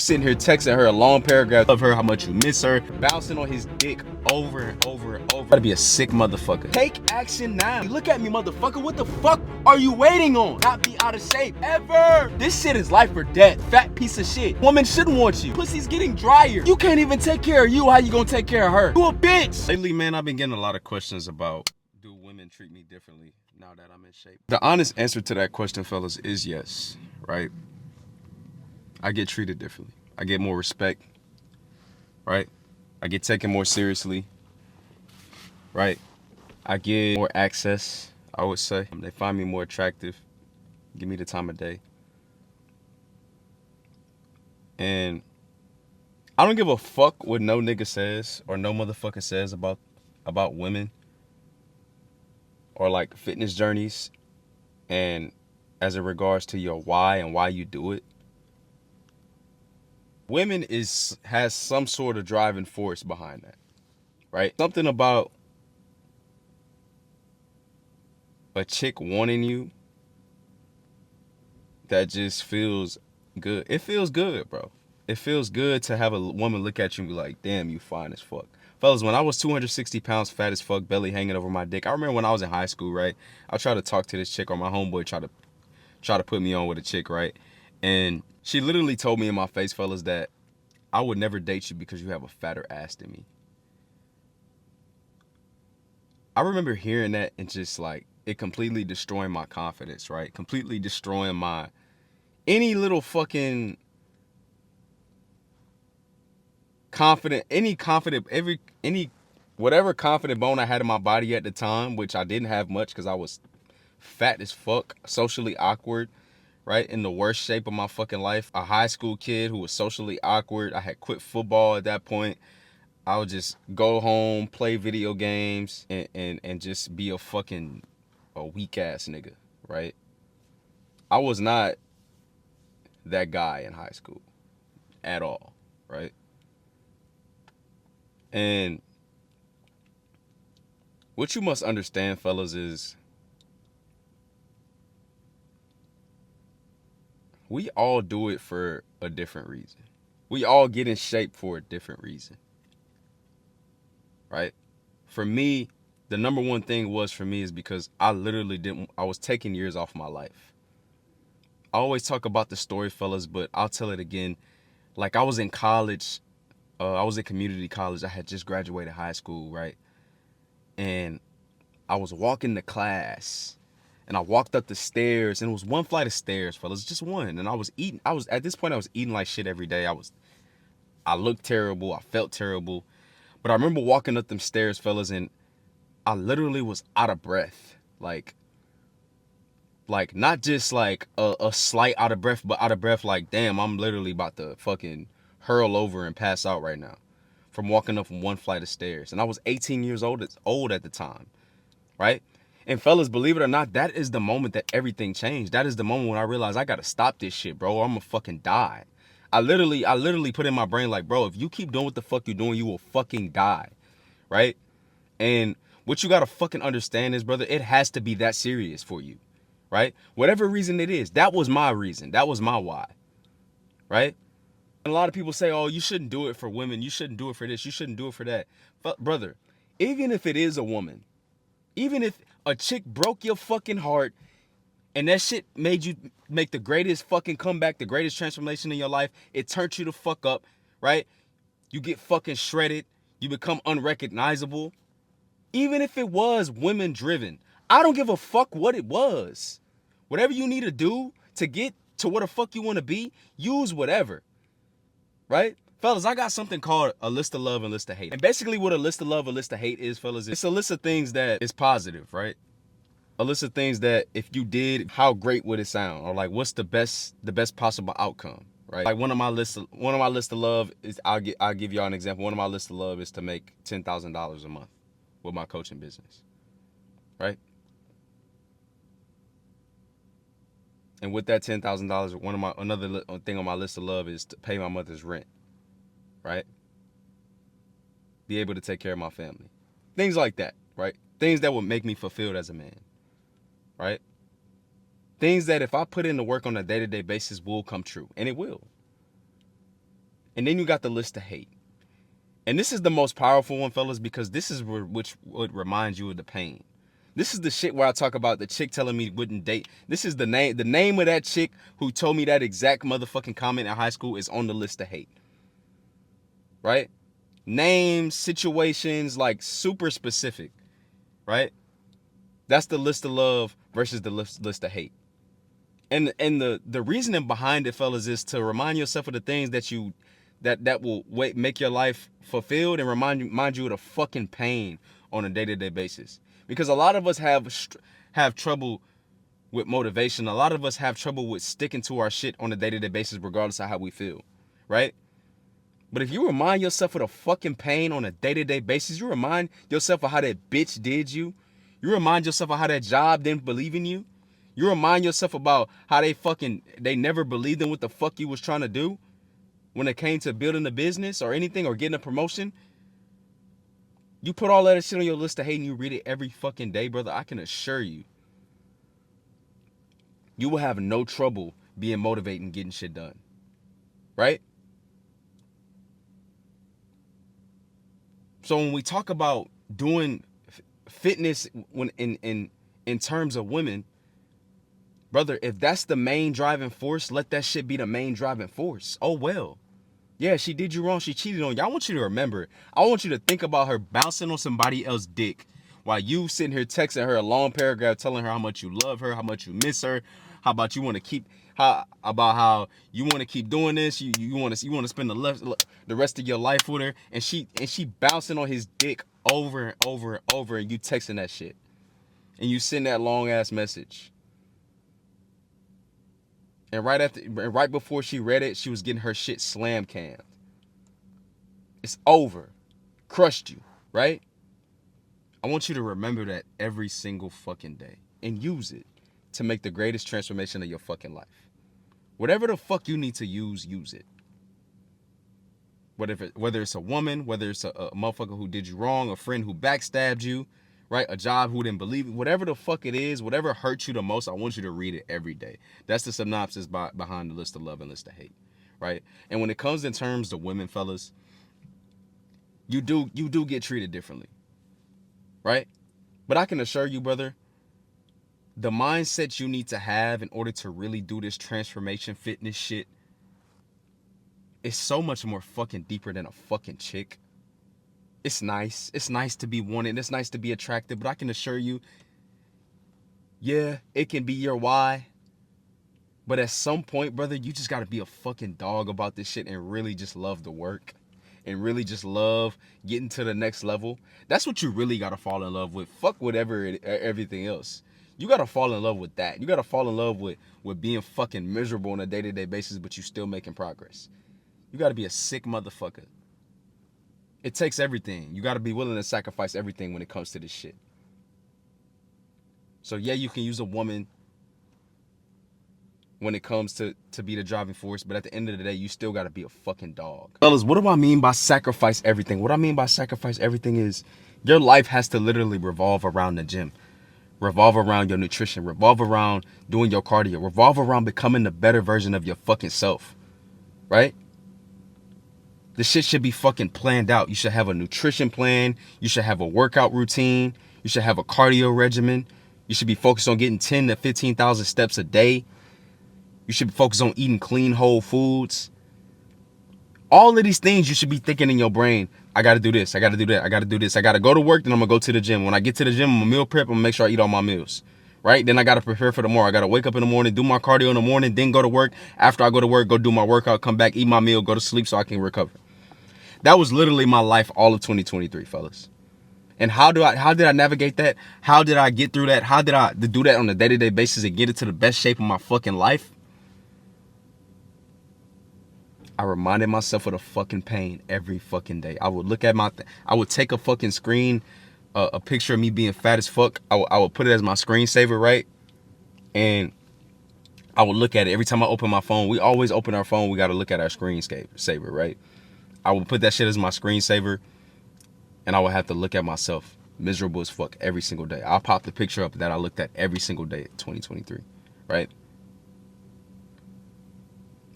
Sitting here texting her a long paragraph of her, how much you miss her, bouncing on his dick over and over and over. Gotta be a sick motherfucker. Take action now. Look at me, motherfucker. What the fuck are you waiting on? Not be out of shape ever. This shit is life or death. Fat piece of shit. Woman shouldn't want you. Pussy's getting drier. You can't even take care of you. How you gonna take care of her? You a bitch. Lately, man, I've been getting a lot of questions about, do women treat me differently now that I'm in shape? The honest answer to that question, fellas, is yes, right? I get treated differently. I get more respect, right? I get taken more seriously, right? I get more access, I would say. They find me more attractive, give me the time of day. And I don't give a fuck what no nigga says or no motherfucker says about women or like fitness journeys and as it regards to your why and why you do it. Women has some sort of driving force behind that, right? Something about a chick wanting you that just feels good. It feels good, bro. It feels good to have a woman look at you and be like, damn, you fine as fuck. Fellas, when I was 260 pounds, fat as fuck, belly hanging over my dick, I remember when I was in high school, right? I tried to talk to this chick, or my homeboy try to put me on with a chick, right? And she literally told me in my face, fellas, that I would never date you because you have a fatter ass than me. I remember hearing that and just like it completely destroying my confidence, right? Completely destroying my any little fucking confident, any whatever confident bone I had in my body at the time, which I didn't have much because I was fat as fuck, socially awkward, right? In the worst shape of my fucking life. A high school kid who was socially awkward. I had quit football at that point. I would just go home, play video games, and just be a weak ass nigga, right? I was not that guy in high school at all, right? And what you must understand, fellas, is we all do it for a different reason. We all get in shape for a different reason, right? For me, the number one thing was for me is because I was taking years off my life. I always talk about the story, fellas, but I'll tell it again. Like I was in college, I was in community college. I had just graduated high school, right? And I was walking to class and I walked up the stairs and it was one flight of stairs, fellas, just one. And at this point I was eating like shit every day. I looked terrible. I felt terrible. But I remember walking up them stairs, fellas, and I literally was out of breath. Like not just like a slight out of breath, but out of breath like, damn, I'm literally about to fucking hurl over and pass out right now from walking up from one flight of stairs. And I was 18 years old at the time, right? And fellas, believe it or not, that is the moment that everything changed. That is the moment when I realized I gotta stop this shit, bro, or I'm gonna fucking die. I literally put in my brain like, bro, if you keep doing what the fuck you're doing, you will fucking die, right? And what you gotta fucking understand is, brother, it has to be that serious for you, right? Whatever reason it is, that was my reason. That was my why, right? And a lot of people say, oh, you shouldn't do it for women. You shouldn't do it for this. You shouldn't do it for that. But brother, even if it is a woman, even if a chick broke your fucking heart and that shit made you make the greatest fucking comeback, the greatest transformation in your life, it turned you the fuck up, right? You get fucking shredded. You become unrecognizable. Even if it was women driven, I don't give a fuck what it was. Whatever you need to do to get to what the fuck you want to be, use whatever, right? Fellas, I got something called a list of love and list of hate. And basically what a list of love and list of hate is, fellas, it's a list of things that is positive, right? A list of things that if you did, how great would it sound? Or like, what's the best possible outcome, right? Like one of my lists of love is, I'll give y'all an example. One of my lists of love is to make $10,000 a month with my coaching business, right? And with that $10,000, another thing on my list of love is to pay my mother's rent, right? Be able to take care of my family. Things like that, right? Things that would make me fulfilled as a man, right? Things that if I put in the work on a day-to-day basis will come true, and it will. And then you got the list of hate. And this is the most powerful one, fellas, because this is what reminds you of the pain. This is the shit where I talk about the chick telling me wouldn't date. This is the name of that chick who told me that exact motherfucking comment in high school is on the list of hate. Right? Names, situations, like super specific. Right? That's the list of love versus the list of hate. And the reasoning behind it, fellas, is to remind yourself of the things that will make your life fulfilled, and remind you of the fucking pain on a day-to-day basis. Because a lot of us have trouble with motivation. A lot of us have trouble with sticking to our shit on a day-to-day basis, regardless of how we feel, right? But if you remind yourself of the fucking pain on a day-to-day basis, you remind yourself of how that bitch did you. You remind yourself of how that job didn't believe in you. You remind yourself about how they never believed in what the fuck you was trying to do when it came to building a business or anything or getting a promotion. You put all that shit on your list of hate and you read it every fucking day, brother. I can assure you, you will have no trouble being motivated and getting shit done. Right? So when we talk about doing fitness when in terms of women, brother, if that's the main driving force, let that shit be the main driving force. Oh well. Yeah, she did you wrong. She cheated on you. I want you to remember. I want you to think about her bouncing on somebody else's dick while you sitting here texting her a long paragraph telling her how much you love her, how much you miss her, how about you want to keep how you want to keep doing this. You want to spend the rest of your life with her, and she bouncing on his dick over and over and over, and you texting that shit, and you send that long ass message. And right before she read it, she was getting her shit slam cammed. It's over. Crushed you, right? I want you to remember that every single fucking day and use it to make the greatest transformation of your fucking life. Whatever the fuck you need to use it. Whether it's a woman, whether it's a motherfucker who did you wrong, a friend who backstabbed you, right? A job who didn't believe it. Whatever the fuck it is, whatever hurts you the most, I want you to read it every day. That's the synopsis behind the list of love and list of hate, right? And when it comes in terms of women, fellas, you do get treated differently, right? But I can assure you, brother, the mindset you need to have in order to really do this transformation fitness shit is so much more fucking deeper than a fucking chick. It's nice. It's nice to be wanted. It's nice to be attractive. But I can assure you, yeah, it can be your why. But at some point, brother, you just got to be a fucking dog about this shit and really just love the work. And really just love getting to the next level. That's what you really got to fall in love with. Fuck everything else. You got to fall in love with that. You got to fall in love with being fucking miserable on a day-to-day basis, but you still making progress. You got to be a sick motherfucker. It takes everything. You got to be willing to sacrifice everything when it comes to this shit. So yeah, you can use a woman when it comes to be the driving force, but at the end of the day, you still got to be a fucking dog. Fellas, what do I mean by sacrifice everything? What I mean by sacrifice everything is your life has to literally revolve around the gym, revolve around your nutrition, revolve around doing your cardio, revolve around becoming the better version of your fucking self, right? The shit should be fucking planned out. You should have a nutrition plan. You should have a workout routine. You should have a cardio regimen. You should be focused on getting 10 to 15,000 steps a day. You should be focused on eating clean, whole foods. All of these things you should be thinking in your brain. I got to do this. I got to do that. I got to do this. I got to go to work. Then I'm going to go to the gym. When I get to the gym, I'm going to meal prep. I'm going to make sure I eat all my meals. Right? Then I got to prepare for tomorrow. I got to wake up in the morning, do my cardio in the morning, then go to work. After I go to work, go do my workout, come back, eat my meal, go to sleep so I can recover. That was literally my life all of 2023, fellas. And how did I navigate that? How did I get through that? How did I do that on a day-to-day basis and get it to the best shape of my fucking life? I reminded myself of the fucking pain every fucking day. I would look at I would take a fucking screen, a picture of me being fat as fuck. I would put it as my screensaver, right? And I would look at it every time I open my phone. We always open our phone. We got to look at our screensaver, right? I would put that shit as my screensaver, and I would have to look at myself miserable as fuck every single day. I'll pop the picture up that I looked at every single day in 2023, right?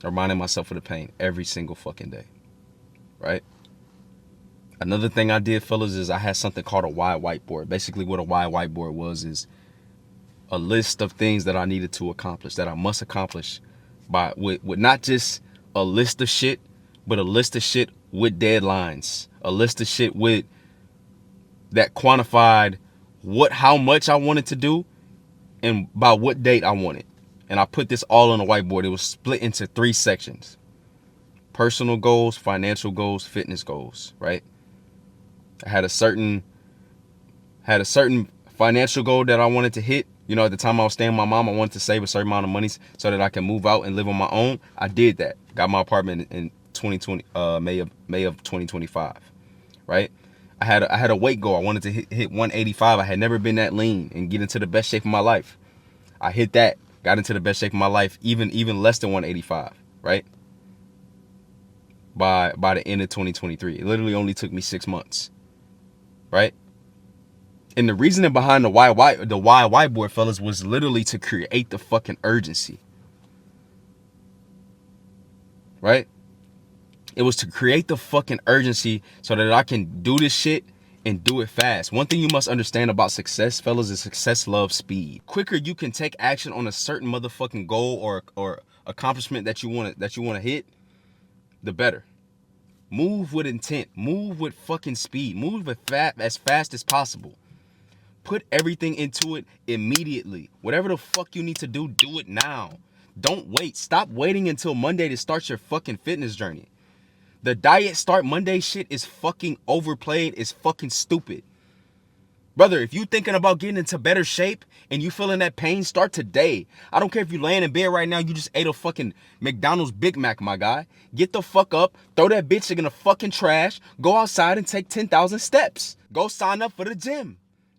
Reminding myself of the pain every single fucking day. right? Another thing I did, fellas, is I had something called a why whiteboard. Basically, what a why whiteboard was is a list of things that I needed to accomplish, that I must accomplish with not just a list of shit, but a list of shit with deadlines, a list of shit with that quantified how much I wanted to do and by what date I wanted. And I put this all on a whiteboard. It was split into 3 sections: personal goals, financial goals, fitness goals, right? I had a certain financial goal that I wanted to hit. You know, at the time I was staying with my mom, I wanted to save a certain amount of money so that I can move out and live on my own. I did that. Got my apartment in 2020, May of 2025, right? I had a weight goal. I wanted to hit 185. I had never been that lean and get into the best shape of my life. I hit that. Got into the best shape of my life, even less than 185, right? By the end of 2023. It literally only took me 6 months, right? And the reasoning behind the why whiteboard, fellas, was literally to create the fucking urgency, right? It was to create the fucking urgency so that I can do this shit and do it fast. One thing you must understand about success, fellas, is success loves speed. Quicker you can take action on a certain motherfucking goal or accomplishment that you want to hit, the better. Move with intent. Move with fucking speed. Move as fast as possible. Put everything into it immediately. Whatever the fuck you need to do it now. Don't wait. Stop waiting until Monday to start your fucking fitness journey. The diet start Monday shit is fucking overplayed. It's fucking stupid. Brother, if you thinking about getting into better shape and you feeling that pain, start today. I don't care if you laying in bed right now, you just ate a fucking McDonald's Big Mac, my guy. Get the fuck up, throw that bitch in the fucking trash, go outside and take 10,000 steps. Go sign up for the gym.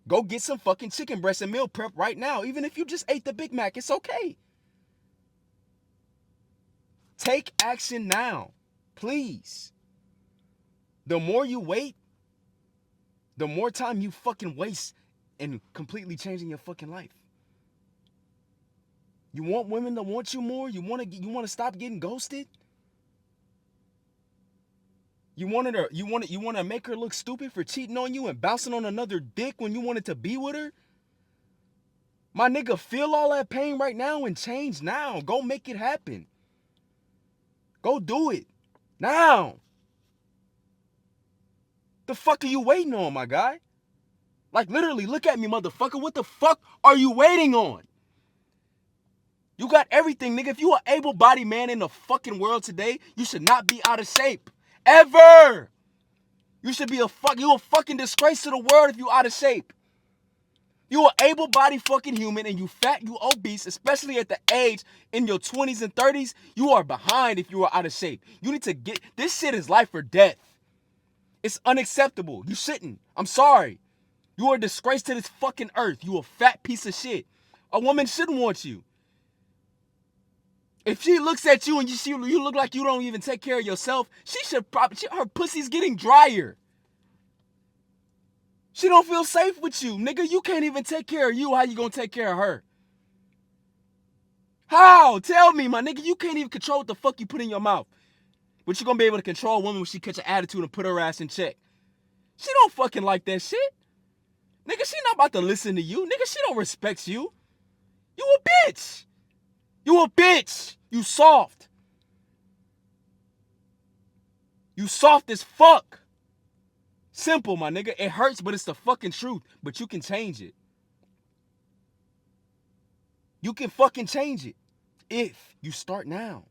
Go get some fucking chicken breast and meal prep right now. Even if you just ate the Big Mac, it's okay. Take action now, please. The more you wait, the more time you fucking waste in completely changing your fucking life. You want women to want you more? You want to stop getting ghosted? You want to make her look stupid for cheating on you and bouncing on another dick when you wanted to be with her? My nigga, feel all that pain right now and change now. Go make it happen. Go do it. Now. The fuck are you waiting on, my guy? Like, literally, look at me, motherfucker. What the fuck are you waiting on? You got everything, nigga. If you are able-bodied man in the fucking world today, you should not be out of shape. Ever. You should be a fucking disgrace to the world if you out of shape. You are able-bodied fucking human and you fat, you obese, especially at the age in your 20s and 30s, you are behind if you are out of shape. You need to get, this shit is life or death. It's unacceptable. You shouldn't. I'm sorry. You are a disgrace to this fucking earth. You a fat piece of shit. A woman shouldn't want you. If she looks at you and you look like you don't even take care of yourself, her pussy's getting drier. She don't feel safe with you. Nigga, you can't even take care of you. How you gonna take care of her? How? Tell me, my nigga. You can't even control what the fuck you put in your mouth. But you gonna be able to control a woman when she catch an attitude and put her ass in check. She don't fucking like that shit. Nigga, she not about to listen to you. Nigga, she don't respect you. You a bitch. You a bitch. You soft. You soft as fuck. Simple, my nigga. It hurts, but it's the fucking truth. But you can change it. You can fucking change it. If you start now.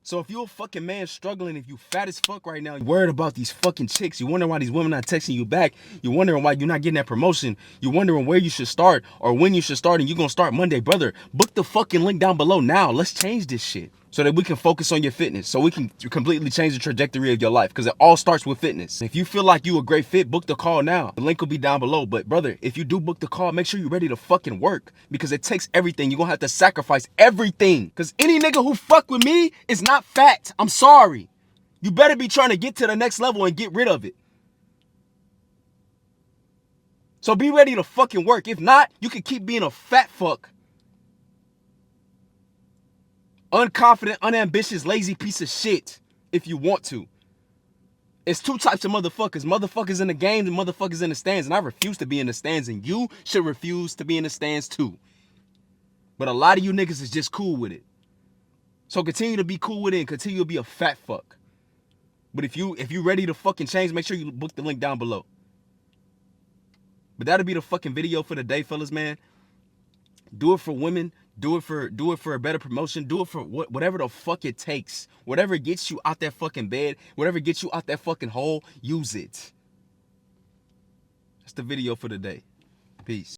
So if you're a fucking man struggling, if you fat as fuck right now, you're worried about these fucking chicks, you wondering why these women not texting you back, you're wondering why you're not getting that promotion, you're wondering where you should start or when you should start, and you're gonna start Monday, brother, book the fucking link down below now. Let's change this shit so that we can focus on your fitness, so we can completely change the trajectory of your life, because it all starts with fitness. If you feel like you a great fit, book the call now. The link will be down below. But brother, if you do book the call, make sure you're ready to fucking work, because it takes everything. You're gonna have to sacrifice everything, because any nigga who fuck with me is not fat. I'm sorry. You better be trying to get to the next level and get rid of it. So be ready to fucking work. If not, you can keep being a fat fuck. Unconfident, unambitious, lazy piece of shit if you want to. It's two types of motherfuckers. Motherfuckers in the game and motherfuckers in the stands. And I refuse to be in the stands. And you should refuse to be in the stands too. But a lot of you niggas is just cool with it. So continue to be cool with it and continue to be a fat fuck. But if you ready to fucking change, make sure you book the link down below. But that'll be the fucking video for the day, fellas, man. Do it for women. Do it for a better promotion. Do it for whatever the fuck it takes. Whatever gets you out that fucking bed, whatever gets you out that fucking hole, use it. That's the video for the day. Peace.